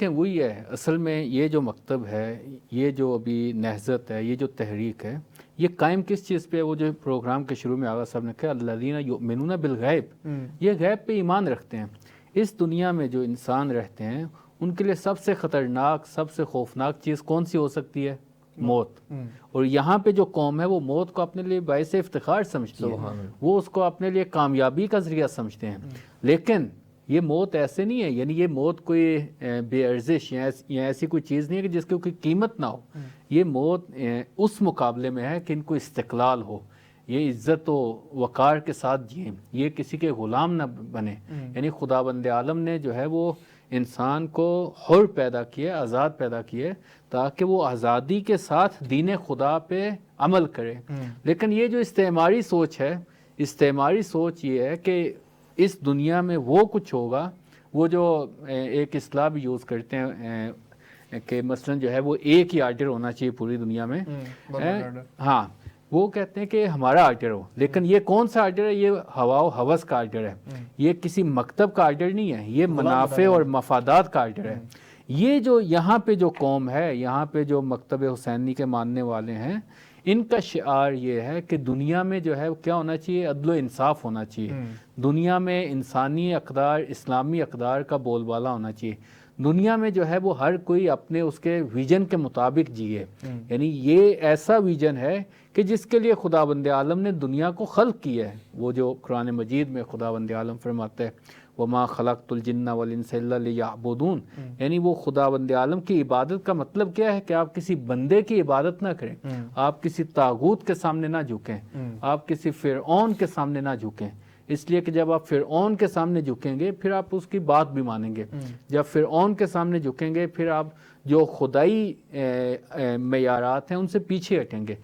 کہ وہی ہے اصل میں یہ جو مکتب ہے، یہ جو ابھی نہضت ہے، یہ جو تحریک ہے، یہ قائم کس چیز پہ؟ وہ جو پروگرام کے شروع میں آغا صاحب نے کہا الذین یؤمنون بالغیب، یہ غیب پہ ایمان رکھتے ہیں۔ اس دنیا میں جو انسان رہتے ہیں ان کے لیے سب سے خطرناک، سب سے خوفناک چیز کون سی ہو سکتی ہے؟ موت۔ اور یہاں پہ جو قوم ہے وہ موت کو اپنے لیے باعث افتخار سمجھتی ہے، وہ اس کو اپنے لیے کامیابی کا ذریعہ سمجھتے ہیں۔ لیکن یہ موت ایسے نہیں ہے، یعنی یہ موت کوئی بے ارزش یا ایسی کوئی چیز نہیں ہے کہ جس کی کوئی قیمت نہ ہو۔ یہ موت اس مقابلے میں ہے کہ ان کو استقلال ہو، یہ عزت و وقار کے ساتھ جئیں، یہ کسی کے غلام نہ بنے۔ یعنی خداوند عالم نے جو ہے وہ انسان کو حر پیدا کیے، آزاد پیدا کیے، تاکہ وہ آزادی کے ساتھ دین خدا پہ عمل کرے۔ لیکن یہ جو استعماری سوچ ہے، استعماری سوچ یہ ہے کہ اس دنیا میں وہ کچھ ہوگا، وہ جو ایک اصطلاح بھی یوز کرتے ہیں کہ مثلا جو ہے وہ ایک ہی آرڈر ہونا چاہیے پوری دنیا میں، ہاں وہ کہتے ہیں کہ ہمارا آرڈر ہو، لیکن یہ کون سا آرڈر ہے؟ یہ ہوا و ہوس کا آرڈر ہے، یہ کسی مکتب کا آرڈر نہیں ہے، یہ منافع اور مفادات کا آرڈر ہے۔ یہ جو یہاں پہ جو قوم ہے، یہاں پہ جو مکتب حسینی کے ماننے والے ہیں، ان کا شعار یہ ہے کہ دنیا میں جو ہے کیا ہونا چاہیے؟ عدل و انصاف ہونا چاہیے، دنیا میں انسانی اقدار، اسلامی اقدار کا بول بالا ہونا چاہیے، دنیا میں جو ہے وہ ہر کوئی اپنے اس کے ویژن کے مطابق جیے۔ یعنی یہ ایسا ویژن ہے کہ جس کے لیے خداوند عالم نے دنیا کو خلق کیا ہے۔ وہ جو قرآن مجید میں خداوند عالم فرماتا ہے وَمَا خَلَقْتُ الْجِنَّ وَالْإِنسَ إِلَّا لِيَعْبُدُونَ، یعنی وہ خداوند عالم کی عبادت کا مطلب کیا ہے کہ آپ کسی بندے کی عبادت نہ کریں، آپ کسی طاغوت کے سامنے نہ جھکیں، آپ کسی فرعون کے سامنے نہ جھکیں، اس لیے کہ جب آپ فرعون کے سامنے جھکیں گے پھر آپ اس کی بات بھی مانیں گے، جب فرعون کے سامنے جھکیں گے پھر آپ جو خدائی معیارات ہیں ان سے پیچھے ہٹیں گے۔